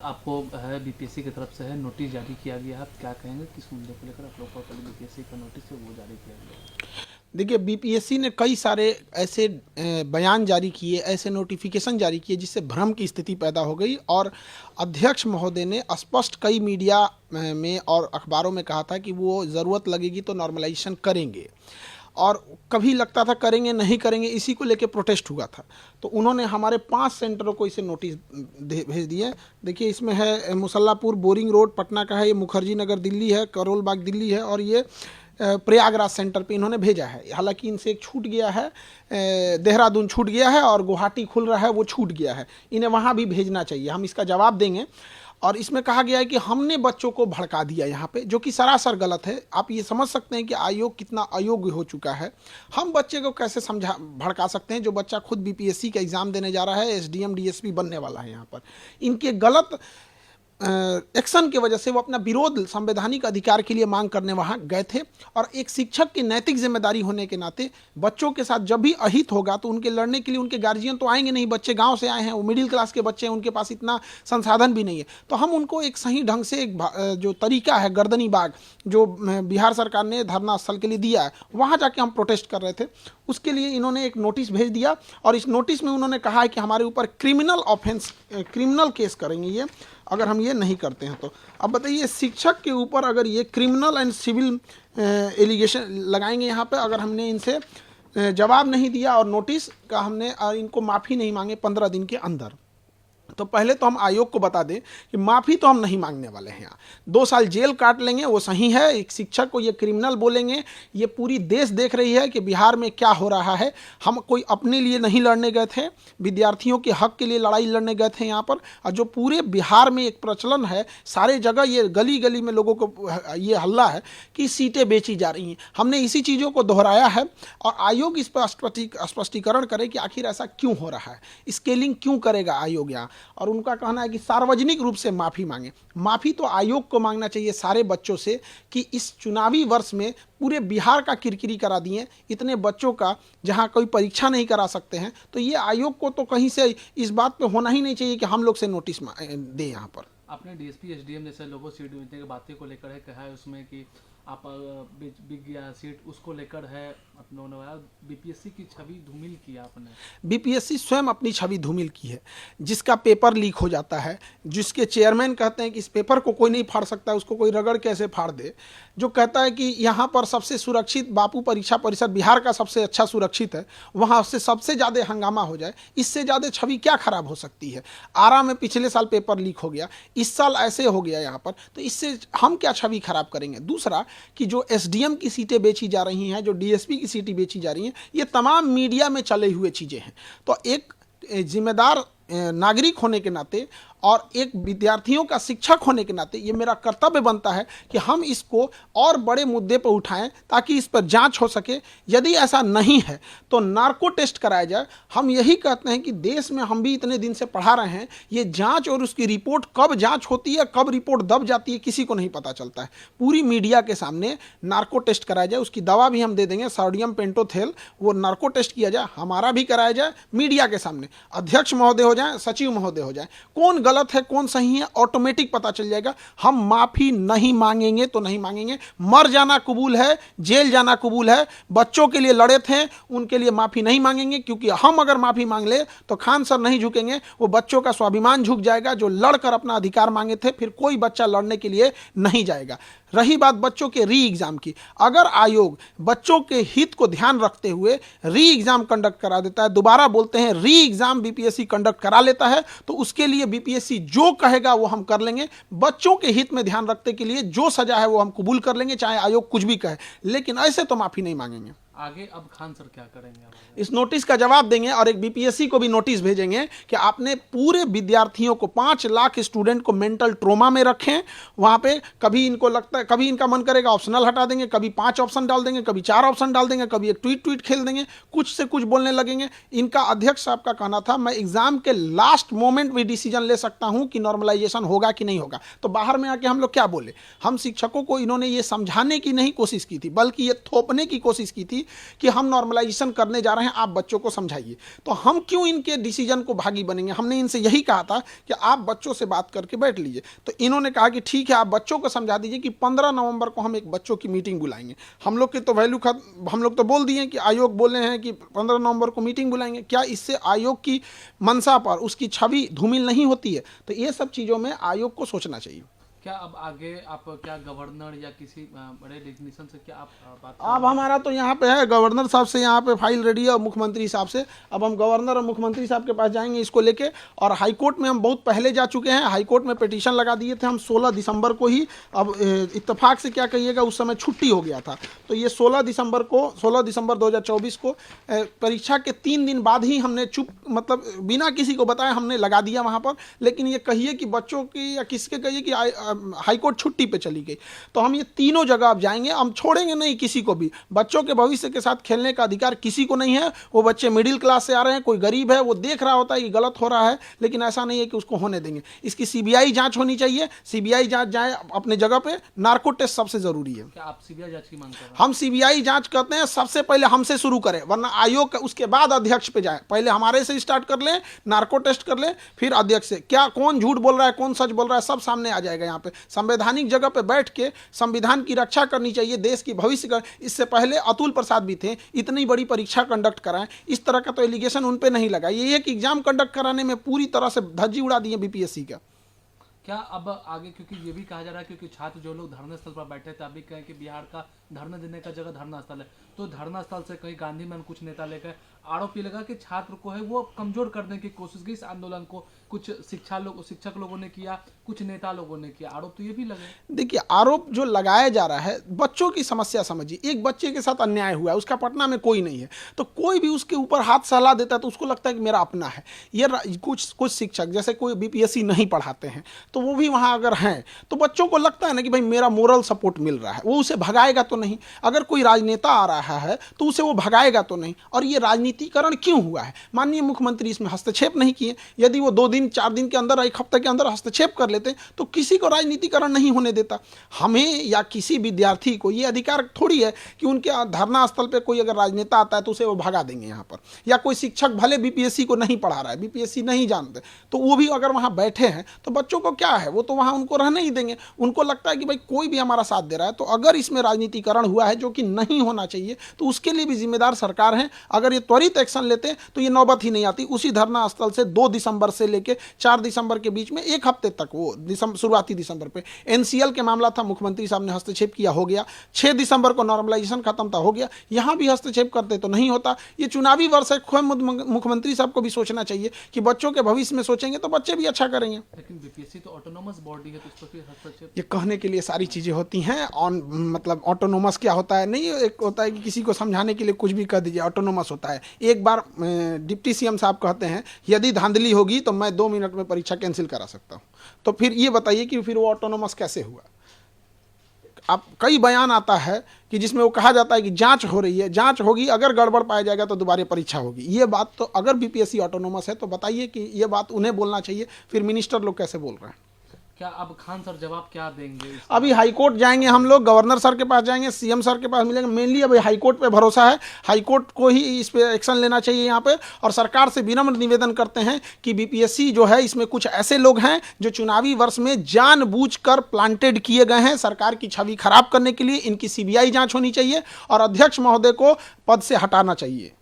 आपको है बीपीएससी की तरफ से है नोटिस जारी किया गया है, आप क्या कहेंगे किस मुद्दे को लेकर आप लोग को कल बीपीएससी का नोटिस है वो जारी किया गया है? देखिए, बीपीएससी ने कई सारे ऐसे बयान जारी किए, ऐसे नोटिफिकेशन जारी किए जिससे भ्रम की स्थिति पैदा हो गई। और अध्यक्ष महोदय ने स्पष्ट कई मीडिया में और अखबारों में कहा था कि वो ज़रूरत लगेगी तो नॉर्मलाइजेशन करेंगे, और कभी लगता था करेंगे नहीं करेंगे, इसी को लेके प्रोटेस्ट हुआ था। तो उन्होंने हमारे 5 सेंटरों को इसे नोटिस भेज दिए। देखिए, इसमें है मुसल्लापुर बोरिंग रोड पटना का है, ये मुखर्जी नगर दिल्ली है, करोल बाग दिल्ली है, और ये प्रयागराज सेंटर पे इन्होंने भेजा है। हालांकि इनसे एक छूट गया है, देहरादून छूट गया है और गुवाहाटी खुल रहा है वो छूट गया है, इन्हें वहाँ भी भेजना चाहिए, हम इसका जवाब देंगे। और इसमें कहा गया है कि हमने बच्चों को भड़का दिया यहाँ पे, जो कि सरासर गलत है। आप ये समझ सकते हैं कि आयोग कितना अयोग्य हो चुका है। हम बच्चे को कैसे भड़का सकते हैं जो बच्चा खुद बीपीएससी का एग्ज़ाम देने जा रहा है, एसडीएम डीएसपी बनने वाला है। यहाँ पर इनके गलत एक्शन की वजह से वो अपना विरोध संवैधानिक अधिकार के लिए मांग करने वहाँ गए थे। और एक शिक्षक की नैतिक जिम्मेदारी होने के नाते बच्चों के साथ जब भी अहित होगा तो उनके लड़ने के लिए उनके गार्जियन तो आएंगे नहीं, बच्चे गांव से आए हैं, वो मिडिल क्लास के बच्चे हैं, उनके पास इतना संसाधन भी नहीं है। तो हम उनको एक सही ढंग से एक जो तरीका है गर्दनी बाग जो बिहार सरकार ने धरना स्थल के लिए दिया है, वहाँ जाके हम प्रोटेस्ट कर रहे थे। उसके लिए इन्होंने एक नोटिस भेज दिया और इस नोटिस में उन्होंने कहा है कि हमारे ऊपर क्रिमिनल ऑफेंस, क्रिमिनल केस करेंगे ये अगर हम ये नहीं करते हैं तो। अब बताइए, शिक्षक के ऊपर अगर ये क्रिमिनल एंड सिविल एलिगेशन लगाएंगे यहाँ पे, अगर हमने इनसे जवाब नहीं दिया और नोटिस का हमने इनको माफ़ी नहीं मांगे 15 दिन के अंदर, तो पहले तो हम आयोग को बता दें कि माफ़ी तो हम नहीं मांगने वाले हैं। 2 साल जेल काट लेंगे वो सही है। एक शिक्षक को ये क्रिमिनल बोलेंगे, ये पूरी देश देख रही है कि बिहार में क्या हो रहा है। हम कोई अपने लिए नहीं लड़ने गए थे, विद्यार्थियों के हक के लिए लड़ाई लड़ने गए थे यहाँ पर। और जो पूरे बिहार में एक प्रचलन है, सारे जगह ये गली गली में लोगों को ये हल्ला है कि सीटें बेची जा रही हैं। हमने इसी चीज़ों को दोहराया है और आयोग इस पर स्पष्टीकरण करे कि आखिर ऐसा क्यों हो रहा है, स्केलिंग क्यों करेगा आयोग यहाँ। और उनका कहना है कि सार्वजनिक रूप से माफ़ी मांगे। माफ़ी तो आयोग को मांगना चाहिए सारे बच्चों से कि इस चुनावी वर्ष में पूरे बिहार का किरकिरी करा दिए, इतने बच्चों का, जहां कोई परीक्षा नहीं करा सकते हैं। तो ये आयोग को तो कहीं से इस बात पे होना ही नहीं चाहिए कि हम लोग से नोटिस दे। यहाँ पर आपने डीएसपी एसडीएम जैसे लोगों सीट मिलने की बातें को लेकर है कहा है उसमें कि आप बिक गया सीट, उसको लेकर है अपने बीपीएससी की छवि धूमिल की आपने। बीपीएससी स्वयं अपनी छवि धूमिल की है, जिसका पेपर लीक हो जाता है, जिसके चेयरमैन कहते हैं कि इस पेपर को कोई नहीं फाड़ सकता, उसको कोई रगड़ कैसे फाड़ दे, जो कहता है कि यहाँ पर सबसे सुरक्षित बापू परीक्षा परिषद बिहार का सबसे अच्छा सुरक्षित है, वहाँ से सबसे ज़्यादा हंगामा हो जाए, इससे ज़्यादा छवि क्या खराब हो सकती है। आरा में पिछले साल पेपर लीक हो गया, इस साल ऐसे हो गया यहाँ पर, तो इससे हम क्या छवि खराब करेंगे। दूसरा कि जो एसडीएम की सीटें बेची जा रही हैं, जो डीएसपी की सीटें बेची जा रही हैं, ये तमाम मीडिया में चले हुए चीज़ें हैं। तो एक जिम्मेदार नागरिक होने के नाते और एक विद्यार्थियों का शिक्षक होने के नाते ये मेरा कर्तव्य बनता है कि हम इसको और बड़े मुद्दे पर उठाएं ताकि इस पर जांच हो सके। यदि ऐसा नहीं है तो नार्को टेस्ट कराया जाए। हम यही कहते हैं कि देश में हम भी इतने दिन से पढ़ा रहे हैं, ये जांच और उसकी रिपोर्ट कब जांच होती है, कब रिपोर्ट दब जाती है, किसी को नहीं पता चलता है। पूरी मीडिया के सामने नार्को टेस्ट कराया जाए, उसकी दवा भी हम दे देंगे, सोडियम पेंटोथेल, वो नार्को टेस्ट किया जाए, हमारा भी कराया जाए मीडिया के सामने। अध्यक्ष महोदय हो जाए, सचिव महोदय हो जाए, कौन गलत है कौन सही है ऑटोमेटिक पता चल जाएगा। हम माफी नहीं मांगेंगे तो नहीं मांगेंगे। मर जाना कबूल है, जेल जाना कबूल है। बच्चों के लिए लड़े थे, उनके लिए माफी नहीं मांगेंगे, क्योंकि हम अगर माफी मांग ले तो खान सर नहीं झुकेंगे, वो बच्चों का स्वाभिमान झुक जाएगा जो लड़कर अपना अधिकार मांगे थे। फिर कोई बच्चा लड़ने के लिए नहीं जाएगा। रही बात बच्चों के री एग्जाम की, अगर आयोग बच्चों के हित को ध्यान रखते हुए री एग्जाम कंडक्ट करा देता है, दोबारा बोलते हैं री एग्जाम बीपीएससी कंडक्ट करा लेता है, तो उसके लिए बीपीएससी जो कहेगा वो हम कर लेंगे। बच्चों के हित में ध्यान रखने के लिए जो सजा है वो हम कबूल कर लेंगे, चाहे आयोग कुछ भी कहे, लेकिन ऐसे तो माफी नहीं मांगेंगे। आगे अब खान सर क्या करेंगे? इस नोटिस का जवाब देंगे और एक बीपीएससी को भी नोटिस भेजेंगे कि आपने पूरे विद्यार्थियों को 5 लाख स्टूडेंट को मेंटल ट्रोमा में रखें। वहाँ पे कभी इनको लगता है, कभी इनका मन करेगा ऑप्शनल हटा देंगे, कभी 5 ऑप्शन डाल देंगे, कभी 4 ऑप्शन डाल देंगे, कभी एक ट्वीट खेल देंगे, कुछ से कुछ बोलने लगेंगे। इनका अध्यक्ष साहब का कहना था मैं एग्जाम के लास्ट मोमेंट में डिसीजन ले सकता हूँ कि नॉर्मलाइजेशन होगा कि नहीं होगा। तो बाहर में आके हम लोग क्या बोले? हम शिक्षकों को इन्होंने ये समझाने की नहीं कोशिश की थी, बल्कि ये थोपने की कोशिश की थी कि हम नॉर्मलाइजेशन करने जा रहे हैं, आप बच्चों को समझाइए। तो हम क्यों इनके डिसीजन को भागी बनेंगे? हमने इनसे यही कहा था कि आप बच्चों से बात करके बैठ लीजिए। तो इन्होंने कहा कि ठीक है, आप बच्चों को समझा दीजिए कि 15 नवंबर को हम एक बच्चों की मीटिंग बुलाएंगे। हम लोग की तो वैल्यू हम लोग तो बोल दिए कि आयोग बोले हैं कि 15 नवंबर को मीटिंग बुलाएंगे। क्या इससे आयोग की मंशा पर, उसकी छवि धूमिल नहीं होती है? तो ये सब चीज़ों में आयोग को सोचना चाहिए। क्या अब आगे आप क्या गवर्नर या किसी बड़े डिग्निशन से क्या आप बात अब हमारा तो यहाँ पे है, गवर्नर साहब से यहाँ पे फाइल रेडी है और मुख्यमंत्री साहब से। अब हम गवर्नर और मुख्यमंत्री साहब के पास जाएंगे इसको लेके। और हाई कोर्ट में हम बहुत पहले जा चुके हैं, हाई कोर्ट में पिटीशन लगा दिए थे हम 16 दिसंबर को ही। अब इत्तेफाक से क्या कहिएगा, उस समय छुट्टी हो गया था, तो ये 16 दिसंबर 2024 को परीक्षा के 3 दिन बाद ही हमने मतलब बिना किसी को बताए हमने लगा दिया वहाँ पर। लेकिन ये कहिए कि बच्चों की या किसके कहिए कि हाईकोर्ट छुट्टी पे चली गई। तो हम ये तीनों जगह अब जाएंगे, हम छोड़ेंगे नहीं किसी को भी। बच्चों के भविष्य के साथ खेलने का अधिकार किसी को नहीं है। वो बच्चे मिडिल क्लास से आ रहे हैं, कोई गरीब है, वो देख रहा होता है कि गलत हो रहा है, लेकिन ऐसा नहीं है कि उसको होने देंगे। इसकी सीबीआई जांच होनी चाहिए, सीबीआई जांच जाए अपने जगह पे। नार्को टेस्ट सबसे जरूरी है। क्या आप सीबीआई जांच की मांग कर रहे हैं? हम सीबीआई जांच करते हैं, सबसे पहले हमसे शुरू करें, वरना आयोग उसके बाद अध्यक्ष पे जाए। पहले हमारे से स्टार्ट कर लें, नार्को टेस्ट कर लें, फिर अध्यक्ष से। क्या कौन झूठ बोल रहा है, कौन सच बोल रहा है, सब सामने आ जाएगा। यहाँ पे संवैधानिक जगह पे बैठ के संविधान की रक्षा करनी चाहिए, देश की भविष्य का। इससे पहले अतुल प्रसाद भी थे, इतनी बड़ी परीक्षा कंडक्ट कराएं, इस तरह का तो एलिगेशन उन पे नहीं लगा। ये एक एग्जाम कंडक्ट कराने में पूरी तरह से धज्जी उड़ा दी है बीपीएससी का। क्या अब आगे, क्योंकि ये भी कहा जा रहा है क्योंकि छात्र जो लोग धरने स्थल पर बैठे थे, अभी कहें कि बिहार का धरना देने का जगह धरना स्थल है, तो धरना स्थल से कहीं गांधी मैन कुछ नेता लेकर आरोप ये लगा कि छात्र को है वो कमजोर करने की कोशिश की, इस आंदोलन को कुछ शिक्षक लोगों ने किया, कुछ नेता लोगों ने किया, आरोप तो ये भी लगे। देखिए, आरोप जो लगाया जा रहा है, बच्चों की समस्या समझिए। एक बच्चे के साथ अन्याय हुआ है, उसका पटना में कोई नहीं है, तो कोई भी उसके ऊपर हाथ सलाह देता है तो उसको लगता है कि मेरा अपना है। ये कुछ शिक्षक जैसे कोई बीपीएससी नहीं पढ़ाते हैं, तो वो भी वहाँ अगर हैं तो बच्चों को लगता है ना कि भाई मेरा मोरल सपोर्ट मिल रहा है, वो उसे भगाएगा तो नहीं। अगर कोई राजनेता आ रहा है तो उसे वो भगाएगा तो नहीं। और ये राजनीतिकरण क्यों हुआ है? माननीय मुख्यमंत्री इसमें हस्तक्षेप नहीं किए। यदि वो 2 दिन 4 दिन के अंदर, 1 हफ्ते के अंदर हस्तक्षेप कर लेते तो किसी को राजनीतिकरण नहीं होने देता। हमें या किसी विद्यार्थी को ये अधिकार थोड़ी है कि उनके धरना स्थल पर कोई अगर राजनेता आता है तो उसे वो भगा देंगे यहाँ पर। या कोई शिक्षक भले बीपीएससी को नहीं पढ़ा रहा है, बीपीएससी नहीं जानते, तो वो भी अगर वहाँ बैठे हैं तो बच्चों को क्या है, वो तो वहाँ उनको रहने ही देंगे। उनको लगता है कि भाई कोई भी हमारा साथ दे रहा है। तो अगर इसमें राजनीतिकरण हुआ है, जो कि नहीं होना चाहिए, तो उसके लिए भी जिम्मेदार सरकार है। अगर ये त्वरित एक्शन लेते तो ये नौबत ही नहीं आती। उसी धरना स्थल से 2 दिसंबर से लेकर 4 दिसंबर के बीच में 1 हफ्ते तक, वो शुरुआती दिसंबर पे एनसीएल के मामला था, मुख्यमंत्री साहब ने हस्तक्षेप किया, हो गया। 6 दिसंबर को नॉर्मलाइजेशन खत्म था, हो गया। यहाँ भी हस्तक्षेप करते तो नहीं होता। ये चुनावी वर्ष है, खुद मुख्यमंत्री साहब को भी सोचना चाहिए कि बच्चों के भविष्य में सोचेंगे तो बच्चे भी अच्छा करेंगे। लेकिन बीपीएससी तो ऑटोनोमस बॉडी है, तो इस पर फिर हस्तक्षेप, ये कहने के लिए सारी चीज़ें होती हैं। मतलब ऑटोनोमस क्या होता है? नहीं, एक होता है कि किसी को समझाने के लिए कुछ भी कह दीजिए, ऑटोनोमस होता है। एक बार डिप्टी सीएम साहब कहते हैं यदि धांधली होगी तो मैं 2 मिनट में परीक्षा कैंसिल करा सकता हूँ। तो फिर ये बताइए कि फिर वो ऑटोनोमस कैसे हुआ? अब कई बयान आता है कि जिसमें वो कहा जाता है कि जांच हो रही है, जांच होगी, अगर गड़बड़ पाया जाएगा तो दोबारा परीक्षा होगी। ये बात तो अगर बीपीएससी ऑटोनोमस है तो बताइए कि ये बात उन्हें बोलना चाहिए, फिर मिनिस्टर लोग कैसे बोल रहे हैं? क्या अब खान सर जवाब क्या देंगे? अभी हाईकोर्ट जाएंगे हम लोग, गवर्नर सर के पास जाएंगे, सीएम सर के पास मिलेंगे। मेनली अभी हाईकोर्ट पे भरोसा है, हाईकोर्ट को ही इस पे एक्शन लेना चाहिए यहाँ पे। और सरकार से विनम्र निवेदन करते हैं कि बीपीएससी जो है, इसमें कुछ ऐसे लोग हैं जो चुनावी वर्ष में जानबूझकर प्लांटेड किए गए हैं सरकार की छवि खराब करने के लिए। इनकी सीबीआई जांच होनी चाहिए और अध्यक्ष महोदय को पद से हटाना चाहिए।